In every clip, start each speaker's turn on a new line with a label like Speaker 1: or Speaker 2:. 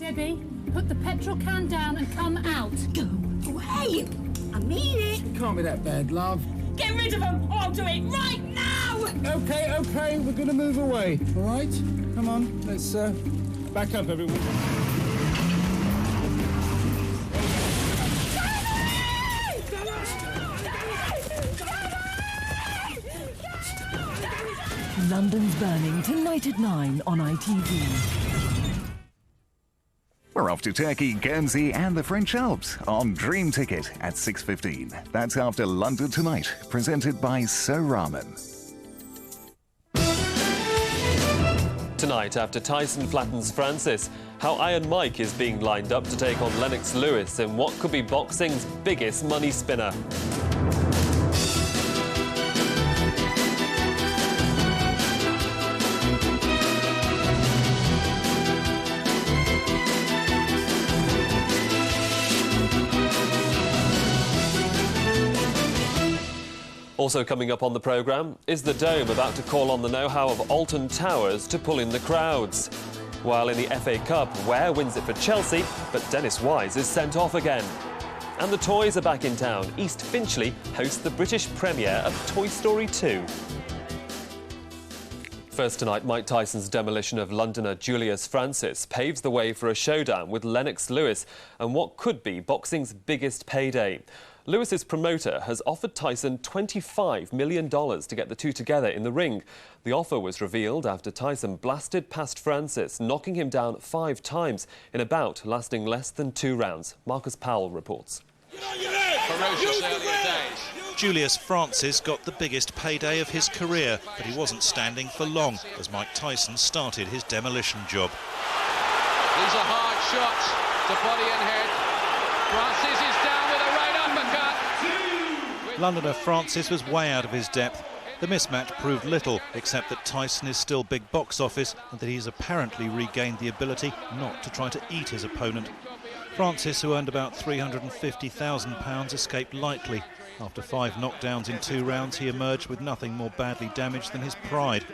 Speaker 1: Debbie, put the petrol can down and come out.
Speaker 2: Go away! I mean it!
Speaker 3: It can't be that bad, love.
Speaker 2: Get rid of them, or I'll do it right now!
Speaker 3: Okay, we're going to move away, all right? Come on, let's back up, everyone.
Speaker 4: London's Burning, tonight at 9 on ITV.
Speaker 5: We're off to Turkey, Guernsey and the French Alps on Dream Ticket at 6:15. That's after London Tonight, presented by So Rahman.
Speaker 6: Tonight, after Tyson flattens Francis, how Iron Mike is being lined up to take on Lennox Lewis in what could be boxing's biggest money spinner. Also coming up on the programme, is the Dome about to call on the know-how of Alton Towers to pull in the crowds? While in the FA Cup, Ware wins it for Chelsea, but Dennis Wise is sent off again. And the toys are back in town. East Finchley hosts the British premiere of Toy Story 2. First tonight, Mike Tyson's demolition of Londoner Julius Francis paves the way for a showdown with Lennox Lewis and what could be boxing's biggest payday. Lewis's promoter has offered Tyson $25 million to get the two together in the ring. The offer was revealed after Tyson blasted past Francis, knocking him down 5 times in a bout lasting less than 2 rounds. Marcus Powell reports.
Speaker 7: Ferocious earlier days. Julius Francis got the biggest payday of his career, but he wasn't standing for long as Mike Tyson started his demolition job.
Speaker 8: These are hard shots to body and head. Francis is down with a right uppercut.
Speaker 7: Londoner Francis was way out of his depth. The mismatch proved little, except that Tyson is still big box office and that he's apparently regained the ability not to try to eat his opponent. Francis, who earned about £350,000, escaped lightly. After 5 knockdowns in 2 rounds, he emerged with nothing more badly damaged than his pride.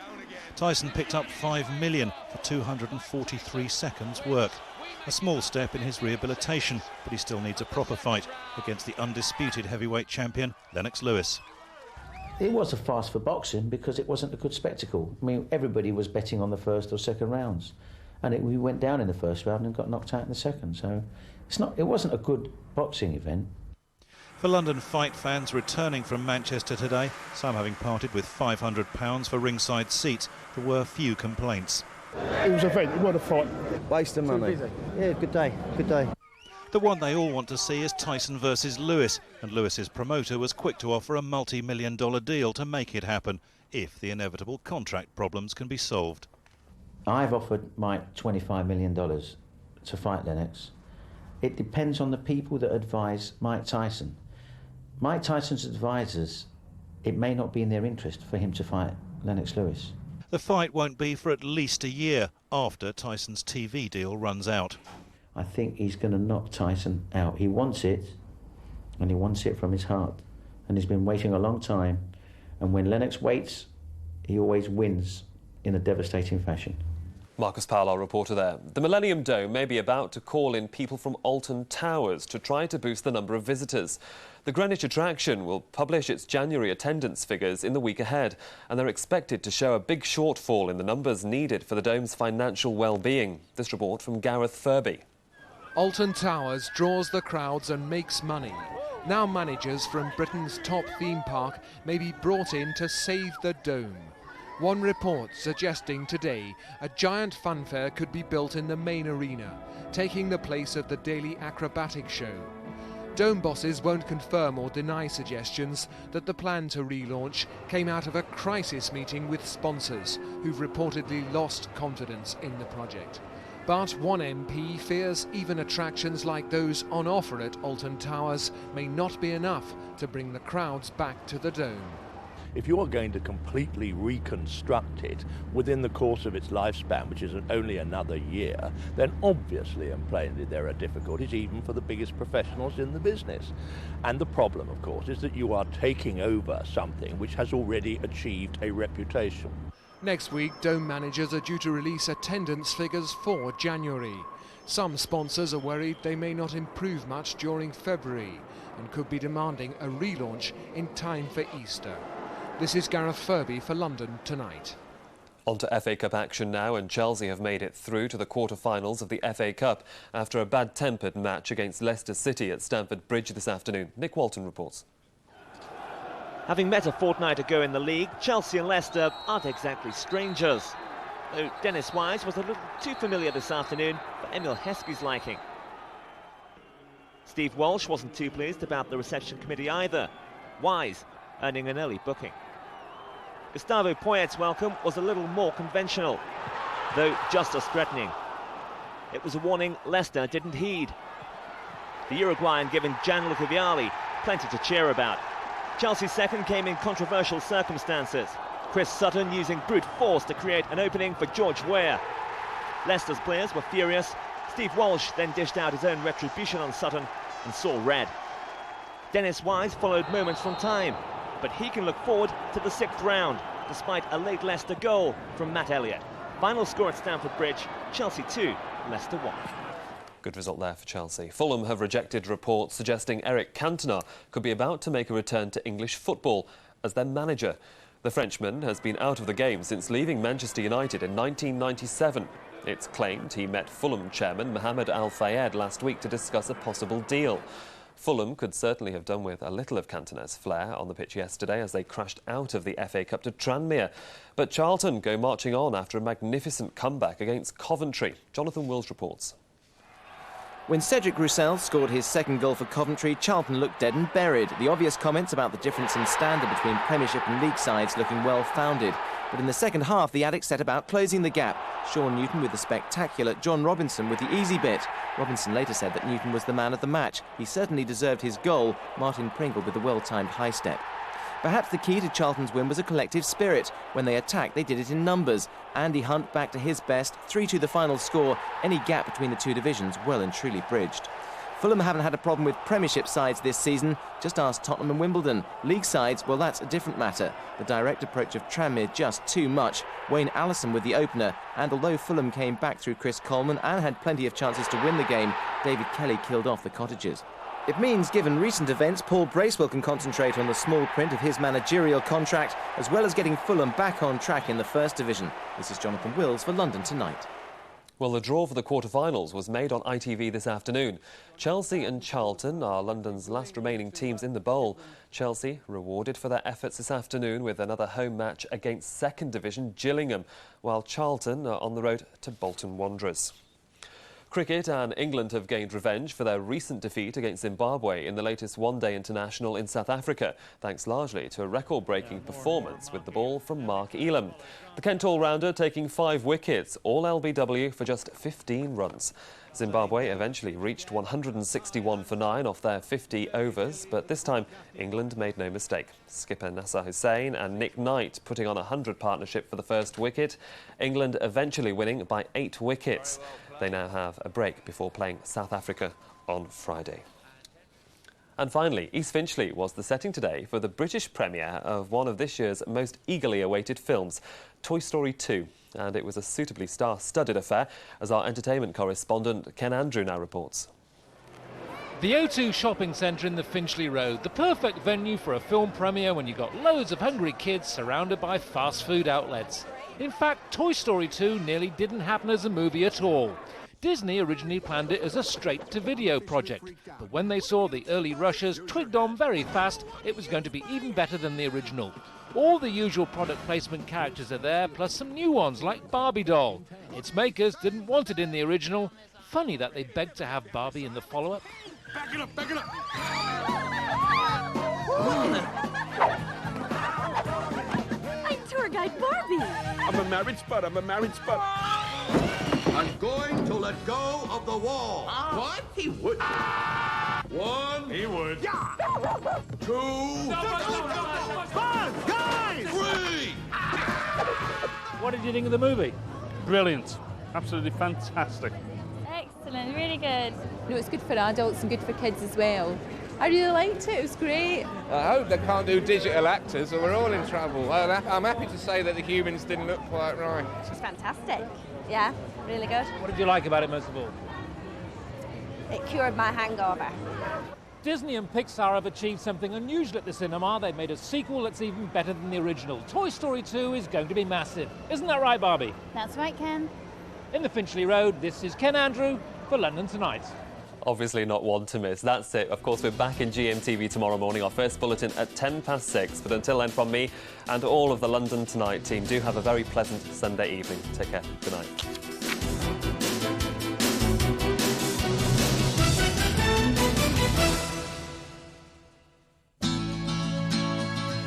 Speaker 7: Tyson picked up $5 million for 243 seconds work. A small step in his rehabilitation, but he still needs a proper fight against the undisputed heavyweight champion, Lennox Lewis.
Speaker 9: It was a fast for boxing because it wasn't a good spectacle. I mean, everybody was betting on the first or second rounds. And we went down in the first round and got knocked out in the second. So it wasn't a good boxing event.
Speaker 7: For London fight fans returning from Manchester today, some having parted with £500 for ringside seats, there were few complaints.
Speaker 3: It was a event, it was a fight.
Speaker 10: Waste of money. Yeah, good day.
Speaker 7: The one they all want to see is Tyson versus Lewis, and Lewis's promoter was quick to offer a multi-million-dollar deal to make it happen, if the inevitable contract problems can be solved.
Speaker 9: I've offered Mike $25 million to fight Lennox. It depends on the people that advise Mike Tyson. Mike Tyson's advisors, it may not be in their interest for him to fight Lennox Lewis.
Speaker 7: The fight won't be for at least a year after Tyson's TV deal runs out.
Speaker 9: I think he's going to knock Tyson out. He wants it, and he wants it from his heart. And he's been waiting a long time. And when Lennox waits, he always wins in a devastating fashion.
Speaker 6: Marcus Powell, our reporter there. The Millennium Dome may be about to call in people from Alton Towers to try to boost the number of visitors. The Greenwich attraction will publish its January attendance figures in the week ahead, and they're expected to show a big shortfall in the numbers needed for the Dome's financial well-being. This report from Gareth Furby.
Speaker 11: Alton Towers draws the crowds and makes money. Now managers from Britain's top theme park may be brought in to save the Dome. One report suggesting today a giant funfair could be built in the main arena, taking the place of the daily acrobatic show. Dome bosses won't confirm or deny suggestions that the plan to relaunch came out of a crisis meeting with sponsors who've reportedly lost confidence in the project. But one MP fears even attractions like those on offer at Alton Towers may not be enough to bring the crowds back to the Dome.
Speaker 12: If you're going to completely reconstruct it within the course of its lifespan, which is only another year, then obviously and plainly there are difficulties even for the biggest professionals in the business. And the problem, of course, is that you are taking over something which has already achieved a reputation.
Speaker 11: Next week, Dome managers are due to release attendance figures for January. Some sponsors are worried they may not improve much during February and could be demanding a relaunch in time for Easter. This is Gareth Furby for London Tonight.
Speaker 6: On to FA Cup action now, and Chelsea have made it through to the quarter-finals of the FA Cup after a bad-tempered match against Leicester City at Stamford Bridge this afternoon. Nick Walton reports.
Speaker 13: Having met a fortnight ago in the league, Chelsea and Leicester aren't exactly strangers. Though Dennis Wise was a little too familiar this afternoon for Emil Heskey's liking. Steve Walsh wasn't too pleased about the reception committee either. Wise earning an early booking. Gustavo Poyet's welcome was a little more conventional, though just as threatening. It was a warning Leicester didn't heed. The Uruguayan giving Gianluca Vialli plenty to cheer about. Chelsea's second came in controversial circumstances. Chris Sutton using brute force to create an opening for George Weah. Leicester's players were furious. Steve Walsh then dished out his own retribution on Sutton and saw red. Dennis Wise followed moments from time, but he can look forward to the 6th round, despite a late Leicester goal from Matt Elliott. Final score at Stamford Bridge, Chelsea 2, Leicester 1.
Speaker 6: Good result there for Chelsea. Fulham have rejected reports suggesting Eric Cantona could be about to make a return to English football as their manager. The Frenchman has been out of the game since leaving Manchester United in 1997. It's claimed he met Fulham chairman Mohamed Al Fayed last week to discuss a possible deal. Fulham could certainly have done with a little of Cantona's flair on the pitch yesterday as they crashed out of the FA Cup to Tranmere. But Charlton go marching on after a magnificent comeback against Coventry. Jonathan Wills reports.
Speaker 14: When Cedric Roussel scored his second goal for Coventry, Charlton looked dead and buried. The obvious comments about the difference in standard between Premiership and League sides looking well-founded. But in the second half, the Addicks set about closing the gap. Sean Newton with the spectacular, John Robinson with the easy bit. Robinson later said that Newton was the man of the match. He certainly deserved his goal. Martin Pringle with the well-timed high step. Perhaps the key to Charlton's win was a collective spirit. When they attacked, they did it in numbers. Andy Hunt back to his best, 3-2 the final score. Any gap between the two divisions well and truly bridged. Fulham haven't had a problem with Premiership sides this season. Just ask Tottenham and Wimbledon. League sides, well, that's a different matter. The direct approach of Tranmere just too much. Wayne Allison with the opener. And although Fulham came back through Chris Coleman and had plenty of chances to win the game, David Kelly killed off the Cottagers. It means, given recent events, Paul Bracewell can concentrate on the small print of his managerial contract, as well as getting Fulham back on track in the First Division. This is Jonathan Wills for London Tonight.
Speaker 6: Well, the draw for the quarter-finals was made on ITV this afternoon. Chelsea and Charlton are London's last remaining teams in the bowl. Chelsea rewarded for their efforts this afternoon with another home match against Second Division Gillingham, while Charlton are on the road to Bolton Wanderers. Cricket and England have gained revenge for their recent defeat against Zimbabwe in the latest one-day international in South Africa, thanks largely to a record-breaking performance with the ball from Mark Elam. The Kent all-rounder taking 5 wickets, all LBW for just 15 runs. Zimbabwe eventually reached 161 for 9 off their 50 overs, but this time England made no mistake. Skipper Nasser Hussain and Nick Knight putting on a 100 partnership for the first wicket. England eventually winning by 8 wickets. They now have a break before playing South Africa on Friday. And finally, East Finchley was the setting today for the British premiere of one of this year's most eagerly awaited films, Toy Story 2. And it was a suitably star-studded affair, as our entertainment correspondent Ken Andrew now reports.
Speaker 15: The O2 shopping centre in the Finchley Road, the perfect venue for a film premiere when you've got loads of hungry kids surrounded by fast food outlets. In fact, Toy Story 2 nearly didn't happen as a movie at all. Disney originally planned it as a straight-to-video project, but when they saw the early rushers twigged on very fast, it was going to be even better than the original. All the usual product placement characters are there, plus some new ones like Barbie doll. Its makers didn't want it in the original. Funny that they begged to have Barbie in the follow-up.
Speaker 16: Back it up, back it up!
Speaker 2: I'm tour guide Barbie.
Speaker 16: I'm a married spud, I'm a married spud. I'm going to let go of the wall. What? He would. 1. He would. Yeah. 2. Guys! 3.
Speaker 17: What did you think of the movie? Brilliant. Absolutely fantastic.
Speaker 18: Excellent, really good. No, it's good for adults and good for kids as well. I really liked it. It was great.
Speaker 19: I hope they can't do digital actors or we're all in trouble. I'm happy to say that the humans didn't look quite right.
Speaker 18: It was fantastic. Yeah, really good.
Speaker 15: What did you like about it most of all?
Speaker 18: It cured my hangover.
Speaker 15: Disney and Pixar have achieved something unusual at the cinema. They've made a sequel that's even better than the original. Toy Story 2 is going to be massive. Isn't that right, Barbie?
Speaker 2: That's right, Ken.
Speaker 15: In the Finchley Road, this is Ken Andrew for London Tonight.
Speaker 6: Obviously not one to miss. That's it. Of course, we're back in GMTV tomorrow morning, our first bulletin at 6:10. But until then, from me and all of the London Tonight team, do have a very pleasant Sunday evening. Take care. Good night.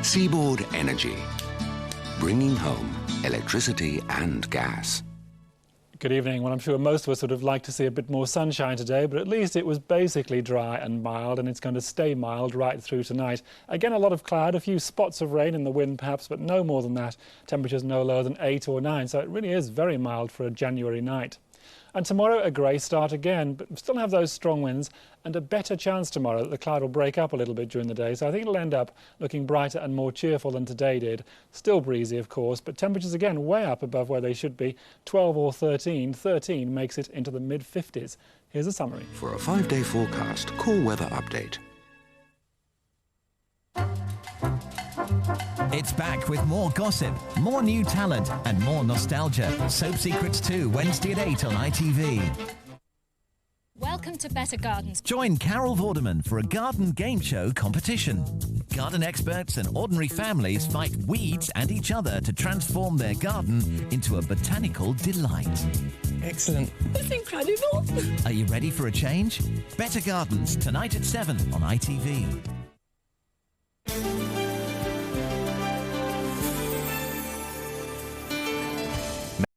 Speaker 20: Seaboard Energy, bringing home electricity and gas.
Speaker 21: Good evening. Well, I'm sure most of us would have liked to see a bit more sunshine today, but at least it was basically dry and mild, and it's going to stay mild right through tonight. Again, a lot of cloud, a few spots of rain in the wind perhaps, but no more than that. Temperatures no lower than 8 or 9, so it really is very mild for a January night. And tomorrow, a grey start again, but we still have those strong winds and a better chance tomorrow that the cloud will break up a little bit during the day. So I think it'll end up looking brighter and more cheerful than today did. Still breezy, of course, but temperatures again way up above where they should be. 12 or 13. 13 makes it into the mid-50s. Here's a summary.
Speaker 20: For a 5-day forecast, call Weather Update.
Speaker 22: It's back with more gossip, more new talent and more nostalgia. Soap Secrets 2, Wednesday at 8 on ITV.
Speaker 23: Welcome to Better Gardens.
Speaker 22: Join Carol Vorderman for a garden game show competition. Garden experts and ordinary families fight weeds and each other to transform their garden into a botanical delight.
Speaker 23: Excellent. That's incredible.
Speaker 22: Are you ready for a change? Better Gardens, tonight at 7 on ITV.